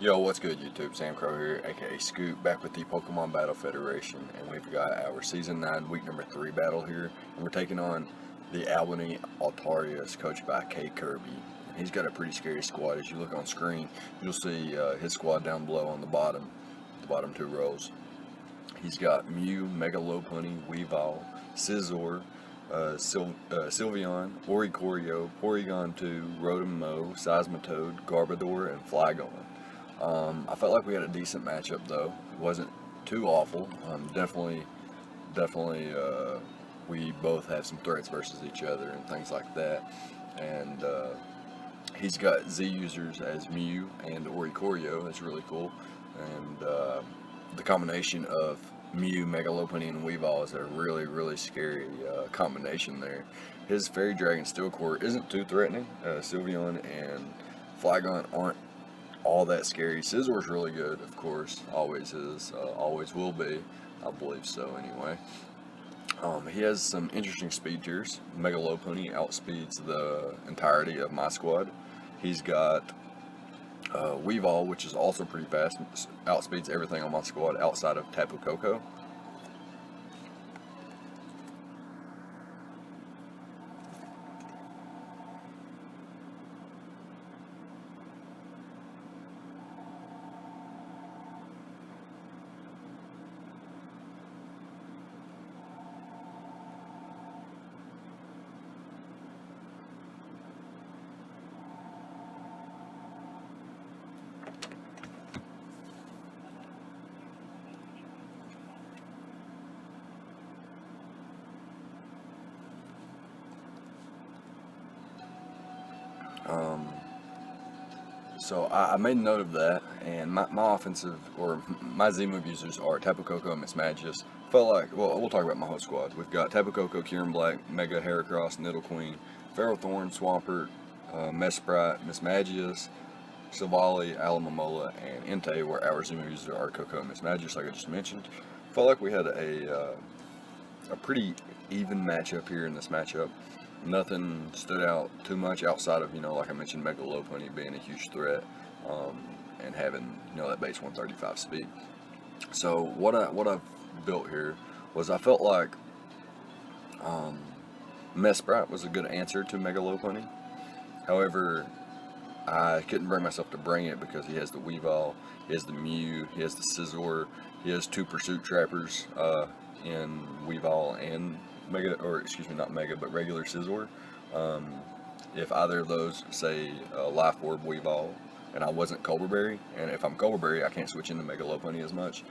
Yo, what's good, YouTube? Sam Crow here, aka Scoop, back with the Pokemon Battle Federation, and we've got our Season 9, Week number 3 battle here, and we're taking on the Albany Altarias, coached by K. Kirby. And he's got a pretty scary squad. As you look on screen, you'll see his squad down below on the bottom two rows. He's got Mew, Mega Lopunny, Weavile, Scizor, Sylveon, Oricorio, Porygon 2, Rotom-Mow, Seismitoad, Garbodor, and Flygon. I felt like we had a decent matchup though. It wasn't too awful. Definitely, we both have some threats versus each other and things like that. And he's got Z users as Mew and Oricorio. That's really cool. And the combination of Mew, Mega Lopunny, and Weavile is a really scary combination there. His Fairy Dragon Steel Core isn't too threatening. Sylveon and Flygon aren't all that scary. Scizor's really good, of course, always is, always will be, I believe so anyway. He has some interesting speed tiers. Mega Lopunny outspeeds the entirety of my squad. He's got Weavile, which is also pretty fast, outspeeds everything on my squad outside of Tapu Koko. So I made note of that, and my offensive, or my Z-move users are Tapu Koko and Mismagius. Felt like, well, we'll talk about my whole squad. We've got Tapu Koko, Kieran Black, Mega Heracross, Nidoqueen, Ferrothorn, Swampert, Mesprit, Mismagius, Silvally, Alomomola, and Entei, where our Z-move users are Koko and Mismagius, like I just mentioned. Felt like we had a pretty even matchup here in this matchup. Nothing stood out too much outside of, like I mentioned, Mega Lopunny being a huge threat, and having, that base 135 speed. So what I've built here was I felt like Mesprit was a good answer to Mega Lopunny. However, I couldn't bring myself to bring it because he has the Weavile, he has the Mew, he has the Scizor, he has 2 Pursuit Trappers in Weavile and Mega, or excuse me, not Mega, but regular Scizor. If either of those, say, Life Orb Weavile, and I wasn't Cobra Berry, and if I'm Cobra Berry, I can't switch into Mega Lopunny as much.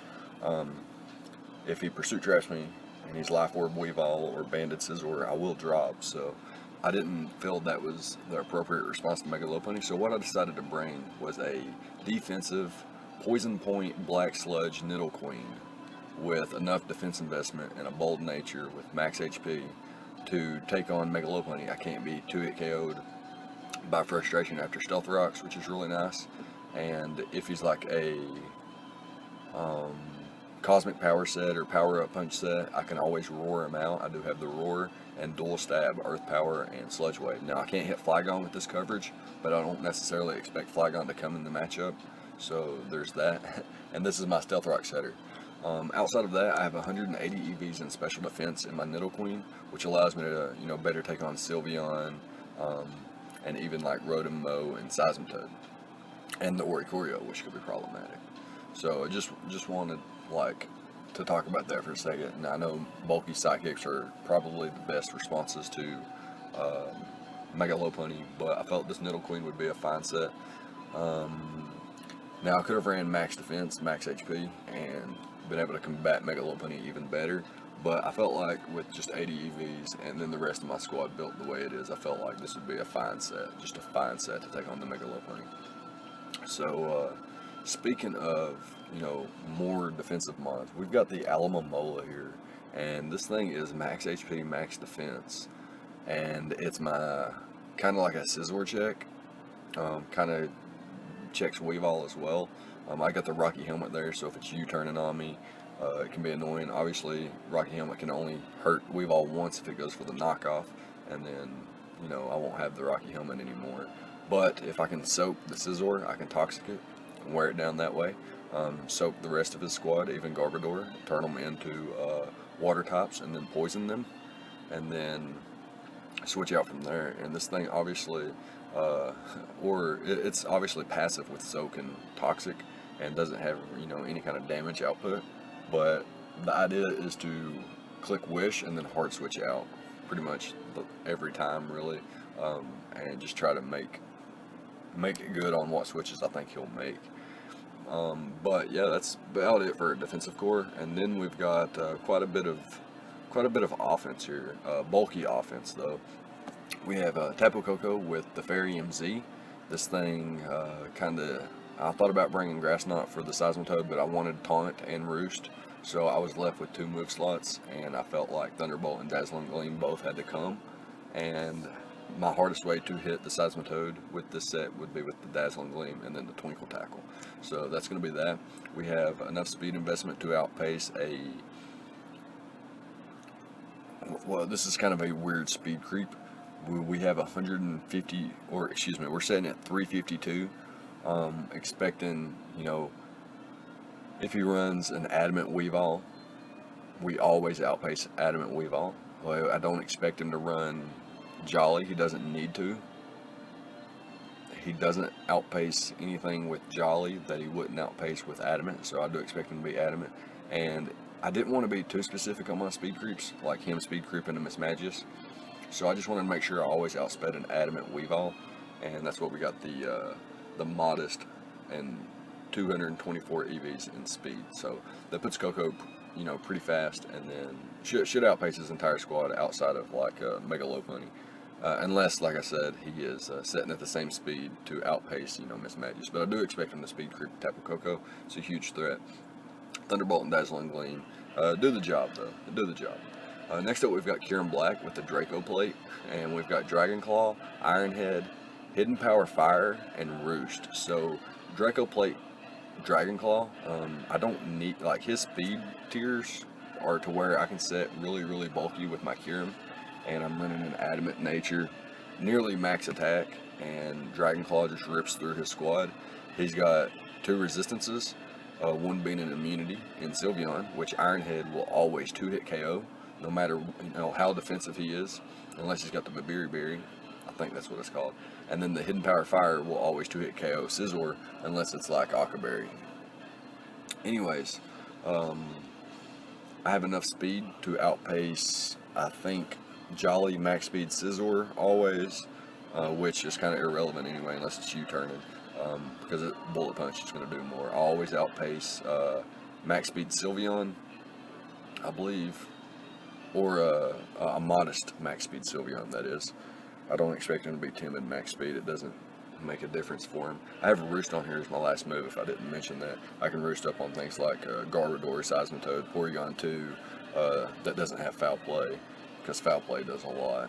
If he Pursuit Traps me, and he's Life Orb Weavile or Banded Scizor, I will drop, so I didn't feel that was the appropriate response to Mega Lopunny, so what I decided to bring was a defensive Poison Point Black Sludge Nidoqueen with enough defense investment and a bold nature with max HP to take on Mega Lopunny. I can't be 2-hit KO'd by frustration after Stealth Rocks, which is really nice. And if he's like a Cosmic Power set or Power Up Punch set, I can always roar him out. I do have the Roar and Dual Stab, Earth Power, and Sludge Wave. Now I can't hit Flygon with this coverage, but I don't necessarily expect Flygon to come in the matchup, so there's that. And this is my Stealth Rock setter. Outside of that, I have 180 EVs in special defense in my Nidoqueen, which allows me to, better take on Sylveon, and even like Rotom-Mow and Seismitoad, and the Oricorio, which could be problematic. So I just wanted to talk about that for a second. And I know bulky Psychics are probably the best responses to Mega Lopunny, but I felt this Nidoqueen would be a fine set. Now I could have ran max defense, max HP, and been able to combat Mega Lopunny even better, but I felt like with just 80 EVs and then the rest of my squad built the way it is, I felt like this would be a fine set, just a fine set to take on the Mega Lopunny. So speaking of, more defensive mons, we've got the Alomomola here, and this thing is max HP, max defense, and it's my kind of like a Scizor check, kind of checks Weavile as well. I got the Rocky Helmet there, so if it's you turning on me, it can be annoying. Obviously, Rocky Helmet can only hurt Weavile once if it goes for the knockoff, and then, I won't have the Rocky Helmet anymore. But if I can soak the Scizor, I can Toxic it, and wear it down that way. Soak the rest of his squad, even Garbodor, turn them into water types, and then poison them, and then switch out from there. And this thing obviously, it's obviously passive with Soak and Toxic, and doesn't have any kind of damage output. But the idea is to click Wish and then hard switch out pretty much every time, really, and just try to make it good on what switches I think he'll make. But yeah, that's about it for defensive core. And then we've got quite a bit of offense here, bulky offense though. We have Tapu Koko with the Fairy MZ. This thing I thought about bringing Grass Knot for the Seismitoad, but I wanted Taunt and Roost, so I was left with 2 move slots, and I felt like Thunderbolt and Dazzling Gleam both had to come. And my hardest way to hit the Seismitoad with this set would be with the Dazzling Gleam and then the Twinkle Tackle. So that's going to be that. We have enough speed investment to outpace this is kind of a weird speed creep. We have 150, or excuse me, we're setting at 352, expecting, if he runs an Adamant Weavile, we always outpace Adamant Weavile. Well, I don't expect him to run Jolly. He doesn't need to. He doesn't outpace anything with Jolly that he wouldn't outpace with Adamant, so I do expect him to be Adamant. And I didn't want to be too specific on my speed creeps, like him speed creeping a Mismagius, so I just wanted to make sure I always outsped an Adamant Weavile, and that's what we got, the modest and 224 EVs in speed. So that puts Koko, pretty fast, and then should outpace his entire squad outside of like Mega Lopunny. Unless, like I said, he is setting at the same speed to outpace, Mismagius. But I do expect him to speed creep Tapu Koko. It's a huge threat. Thunderbolt and Dazzling Gleam do the job, though. Do the job. Next up, we've got Kieran Black with the Draco Plate, and we've got Dragon Claw, Iron Head, Hidden Power Fire, and Roost. So Draco Plate, Dragon Claw, I don't need, like, his speed tiers are to where I can set really, really bulky with my Kieran, and I'm running an Adamant Nature, nearly max attack, and Dragon Claw just rips through his squad. He's got 2 resistances, one being an immunity in Sylveon, which Iron Head will always 2-hit KO, no matter how defensive he is, unless he's got the Babiri Berry. I think that's what it's called. And then the Hidden Power Fire will always 2-hit KO Scizor, unless it's like Akaberry. Anyways, I have enough speed to outpace, I think, Jolly Max Speed Scizor always, which is kind of irrelevant anyway, unless it's you turning, because Bullet Punch is going to do more. I always outpace Max Speed Sylveon, I believe, or a modest Max Speed Sylveon, that is. I don't expect him to be timid Max Speed. It doesn't make a difference for him. I have a Roost on here as my last move, if I didn't mention that. I can Roost up on things like Garbodor, Seismitoad, Porygon 2, that doesn't have Foul Play, because Foul Play does a lot.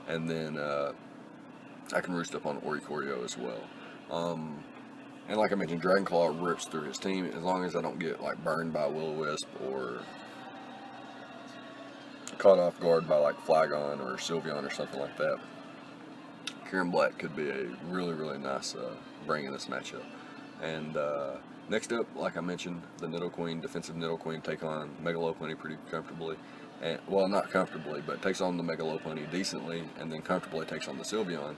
And then I can Roost up on Oricorio as well. And like I mentioned, Dragon Claw rips through his team, as long as I don't get like burned by Will-O-Wisp or caught off guard by like Flygon or Sylveon or something like that. Kieran Black could be a really, really nice bring in this matchup. And next up, like I mentioned, the Nidoqueen, defensive Nidoqueen, take on Mega Lopunny pretty comfortably. And, well, not comfortably, but takes on the Mega Lopunny decently, and then comfortably takes on the Sylveon.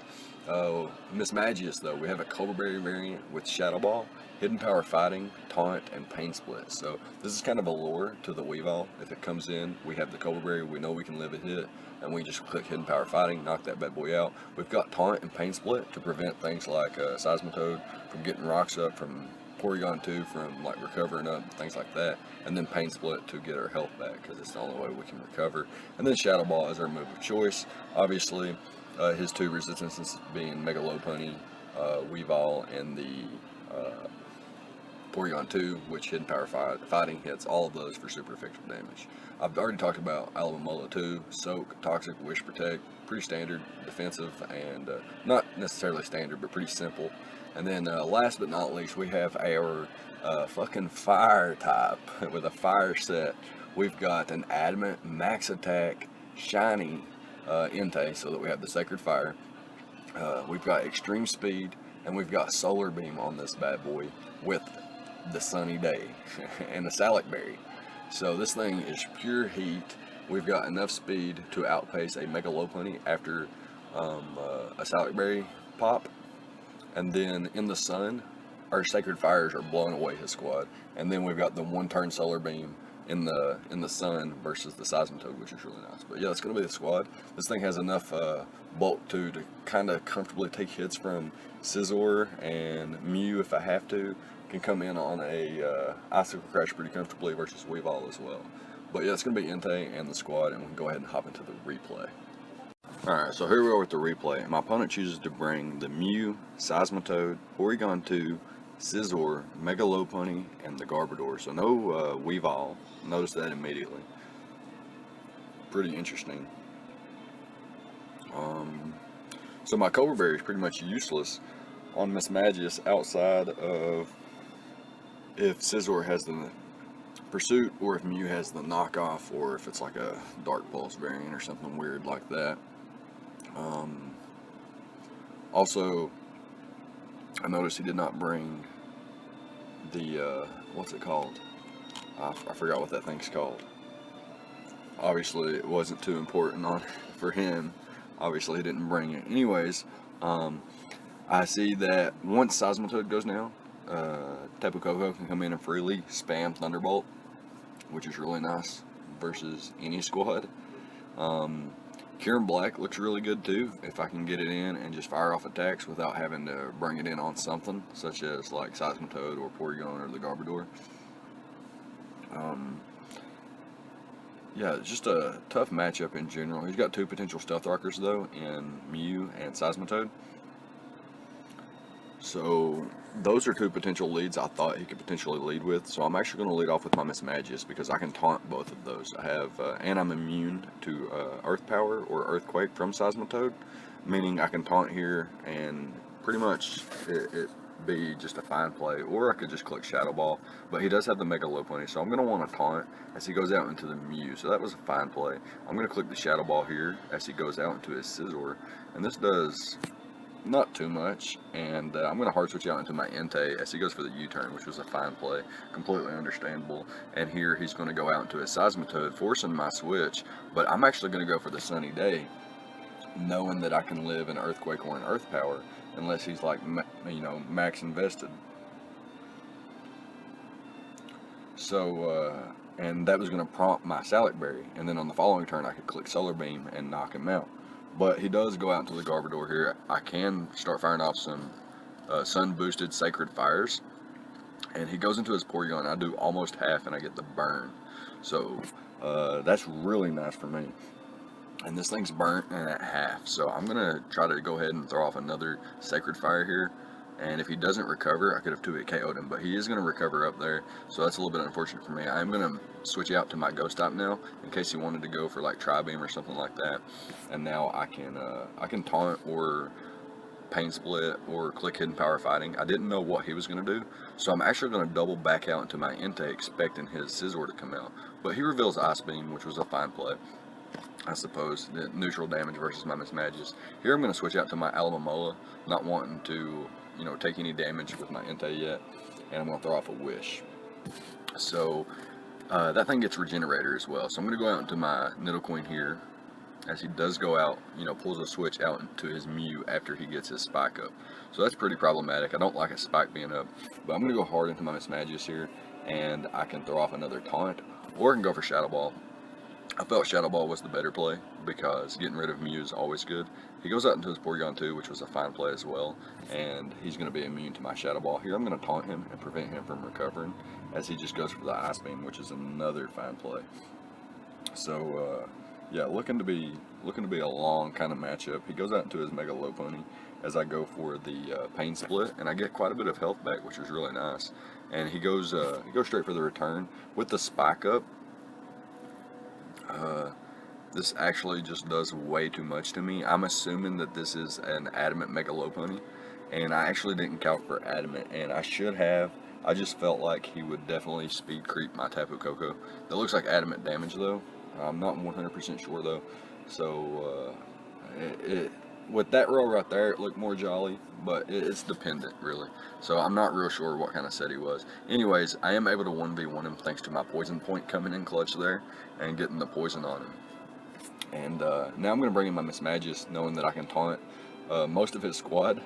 Mismagius, though, we have a Cobra Berry variant with Shadow Ball, Hidden Power Fighting, Taunt, and Pain Split. So this is kind of a lure to the Weavile. If it comes in, we have the Cobra Berry, we know we can live a hit, and we just click Hidden Power Fighting, knock that bad boy out. We've got Taunt and Pain Split to prevent things like Seismitoad from getting rocks up, from Porygon 2 from like recovering up, things like that, and then Pain Split to get our health back, because it's the only way we can recover. And then Shadow Ball is our move of choice. Obviously, his 2 resistances being Mega Lopunny, Weavile, and the Porygon 2, which Hidden Power Fighting hits all of those for super effective damage. I've already talked about Alomomola 2, Soak, Toxic, Wish Protect, pretty standard defensive, and not necessarily standard, but pretty simple. And then last but not least, we have our fucking fire type with a fire set. We've got an Adamant, Max Attack, Shiny Entei, so that we have the Sacred Fire. We've got Extreme Speed, and we've got solar beam on this bad boy with the sunny day and a salad berry. So this thing is pure heat. We've got enough speed to outpace a Mega Lopunny after a salad berry pop, and then in the sun, our Sacred Fires are blowing away his squad, and then we've got the one-turn solar beam in the sun versus the Seismitoad, which is really nice. But yeah, it's going to be the squad. This thing has enough bulk to kind of comfortably take hits from Scizor and Mew if I have to. Can come in on a Icicle Crash pretty comfortably versus Weavile as well. But yeah, it's going to be Entei and the squad, and we can go ahead and hop into the replay. Alright, so here we are with the replay. My opponent chooses to bring the Mew, Seismitoad, Porygon 2, Scizor, Mega Lopunny, and the Garbodor. So no Weavile. Notice that immediately. Pretty interesting. So my Cobra Berry is pretty much useless on Mismagius outside of if Scizor has the Pursuit, or if Mew has the knockoff, or if it's like a Dark Pulse variant or something weird like that. Also, I noticed he did not bring the, what's it called? I forgot what that thing's called. Obviously, it wasn't too important for him. Obviously, he didn't bring it. Anyways, I see that once Seismitoad goes down, Tapu Koko can come in and freely spam Thunderbolt, which is really nice versus any squad. Kieran Black looks really good too, if I can get it in and just fire off attacks without having to bring it in on something, such as like Seismitoad or Porygon or the Garbodor. Yeah, just a tough matchup in general. He's got two potential Stealth Rockers though, in Mew and Seismitoad. So those are two potential leads I thought he could potentially lead with. So I'm actually going to lead off with my Mismagius because I can taunt both of those. I have, and I'm immune to Earth Power or Earthquake from Seismitoad, meaning I can taunt here and pretty much it be just a fine play. Or I could just click Shadow Ball, but he does have the Mega Lopunny, so I'm going to want to taunt as he goes out into the Mew. So that was a fine play. I'm going to click the Shadow Ball here as he goes out into his Scizor, and this does not too much, and I'm going to hard switch out into my Entei as he goes for the U-turn, which was a fine play, completely understandable. And here he's going to go out into his Seismitoad, forcing my switch, but I'm actually going to go for the Sunny Day, knowing that I can live in Earthquake or in Earth Power, unless he's like, you know, max invested. So, and that was going to prompt my Salad Berry, and then on the following turn I could click Solar Beam and knock him out. But he does go out into the Garbodor here. I can start firing off some sun-boosted Sacred Fires. And he goes into his Porygon. I do almost half, and I get the burn. So that's really nice for me. And this thing's burnt and at half. So I'm going to try to go ahead and throw off another Sacred Fire here. And if he doesn't recover, I could have 2-hit KO'd him, but he is going to recover up there, so that's a little bit unfortunate for me. I'm going to switch out to my Ghost Type now, in case he wanted to go for like Tri-Beam or something like that. And now I can taunt or Pain Split or click Hidden Power Fighting. I didn't know what he was going to do, so I'm actually going to double back out into my Entei, expecting his Scizor to come out. But he reveals Ice Beam, which was a fine play, I suppose. The neutral damage versus my Mismagius. Here I'm going to switch out to my Alomomola, not wanting to, you know, take any damage with my Entei yet, and I'm going to throw off a Wish. So that thing gets Regenerator as well, so I'm going to go out into my Nidoqueen here as he does go out, you know, pulls a switch out into his Mew after he gets his Spike up. So that's pretty problematic. I don't like a Spike being up, but I'm going to go hard into my Mismagius here, and I can throw off another Taunt, or I can go for Shadow Ball. I felt Shadow Ball was the better play because getting rid of Mew is always good. He goes out into his Porygon 2, which was a fine play as well, and he's going to be immune to my Shadow Ball. Here I'm going to taunt him and prevent him from recovering as he just goes for the Ice Beam, which is another fine play. So yeah, looking to be a long kind of matchup. He goes out into his Mega Lopunny as I go for the Pain Split, and I get quite a bit of health back, which is really nice. And he goes straight for the return with the Spike up. This actually just does way too much to me. I'm assuming that this is an Adamant Mega Lopunny, and I actually didn't count for Adamant, and I should have. I just felt like he would definitely speed creep my Tapu Koko. That looks like Adamant damage though. I'm not 100% sure though. So with that row right there, it looked more jolly, but it's dependent, really. So I'm not real sure what kind of set he was. Anyways, I am able to 1v1 him thanks to my poison point coming in clutch there and getting the poison on him. And now I'm going to bring in my Miss Magus, knowing that I can taunt most of his squad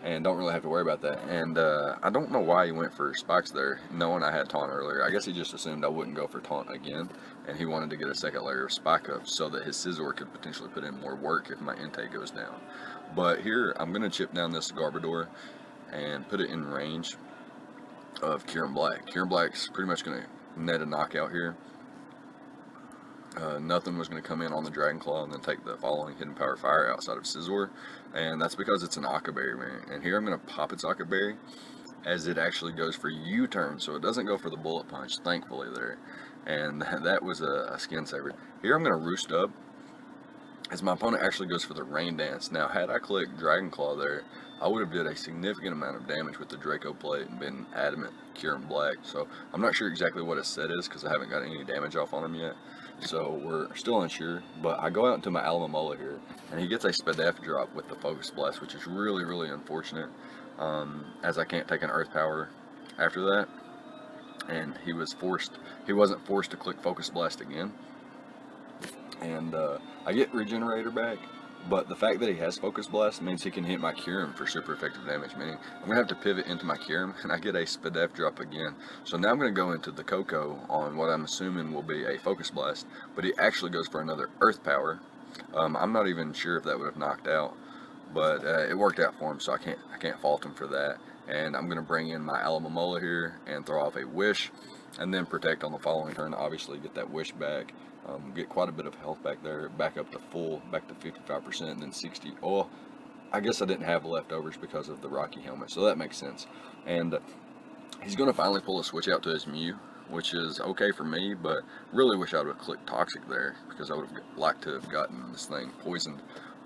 and don't really have to worry about that. And I don't know why he went for spikes there, knowing I had taunt earlier. I guess he just assumed I wouldn't go for taunt again, and he wanted to get a second layer of spike up so that his Scizor could potentially put in more work if my Entei goes down. But here, I'm going to chip down this Garbodor and put it in range of Kyurem Black. Kyurem Black's pretty much going to net a knockout here. Nothing was going to come in on the Dragon Claw and then take the following Hidden Power Fire outside of Scizor, and that's because it's an Aqua Berry variant. And here I'm going to pop its Aqua Berry as it actually goes for U-turn, so it doesn't go for the Bullet Punch, thankfully there. And that was a skin saver. Here I'm going to Roost Up as my opponent actually goes for the Rain Dance. Now, had I clicked Dragon Claw there, I would have did a significant amount of damage with the Draco Plate and been adamant Kyurem Black. So I'm not sure exactly what his set is because I haven't got any damage off on him yet. So we're still unsure, but I go out into my Alamomola here, and he gets a Spadef drop with the Focus Blast, which is really, really unfortunate, as I can't take an Earth Power after that, and he wasn't forced to click Focus Blast again, and I get Regenerator back, but the fact that he has Focus Blast means he can hit my Kyurem for super effective damage, meaning I'm going to have to pivot into my Kyurem, and I get a Spadef drop again. So now I'm going to go into the Koko on what I'm assuming will be a Focus Blast, but he actually goes for another Earth Power. I'm not even sure if that would have knocked out, but it worked out for him, so I can't fault him for that. And I'm going to bring in my Alamomola here and throw off a Wish, and then Protect on the following turn to obviously get that Wish back. Get quite a bit of health back there, back up to full, back to 55%, and then 60. Oh, I guess I didn't have leftovers because of the Rocky Helmet, so that makes sense. And he's going to finally pull a switch out to his Mew, which is okay for me, but really wish I would have clicked Toxic there because I would have liked to have gotten this thing poisoned.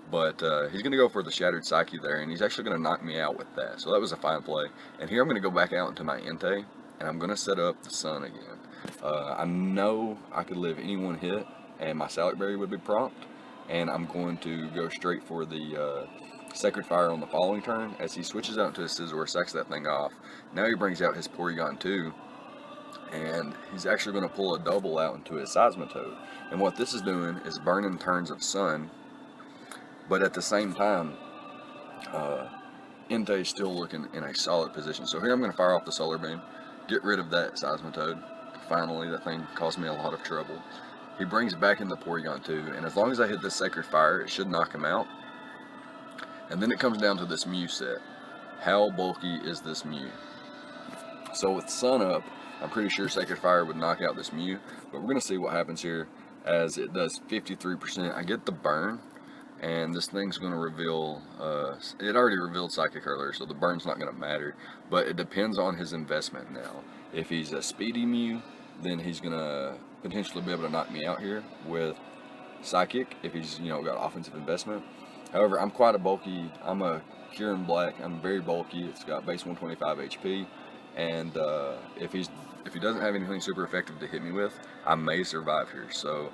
But he's going to go for the Shattered Psyche there, and he's actually going to knock me out with that. So that was a fine play. And here I'm going to go back out into my Entei, and I'm going to set up the Sun again. I know I could live any one hit, and my Salak Berry would be prompt, and I'm going to go straight for the Sacred Fire on the following turn as he switches out into his Scizor, sacks that thing off. Now he brings out his Porygon 2, and he's actually going to pull a double out into his Seismitoad. And what this is doing is burning turns of Sun, but at the same time, Entei is still looking in a solid position. So here I'm going to fire off the Solar Beam, get rid of that Seismitoad. Finally, that thing caused me a lot of trouble. He brings back in the Porygon 2, and as long as I hit this Sacred Fire, it should knock him out. And then it comes down to this Mew set. How bulky is this Mew? So with Sun up, I'm pretty sure Sacred Fire would knock out this Mew, but we're going to see what happens here as it does 53%. I get the burn, and this thing's going to reveal, it already revealed Psychic earlier, so the burn's not going to matter, but it depends on his investment now. If he's a speedy Mew, then he's going to potentially be able to knock me out here with Psychic if he's, got offensive investment. However, I'm quite a bulky, I'm a Kyurem Black, I'm very bulky, it's got base 125 HP, and if he doesn't have anything super effective to hit me with, I may survive here. So,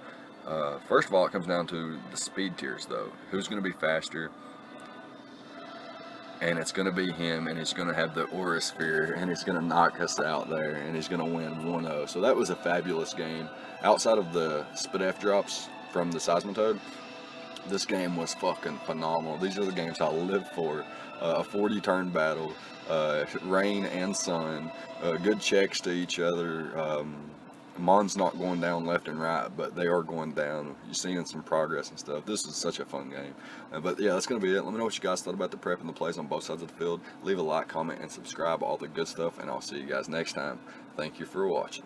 first of all, it comes down to the speed tiers, though. Who's going to be faster? And it's going to be him, and he's going to have the Aura Sphere, and he's going to knock us out there, and he's going to win 1-0. So that was a fabulous game. Outside of the Spadef drops from the Seismitoad, this game was fucking phenomenal. These are the games I live for. A 40-turn battle, rain and sun, good checks to each other. Mons not going down left and right, but they are going down. You're seeing some progress and stuff. This is such a fun game. But yeah, that's going to be it. Let me know what you guys thought about the prep and the plays on both sides of the field. Leave a like, comment, and subscribe, all the good stuff, and I'll see you guys next time. Thank you for watching.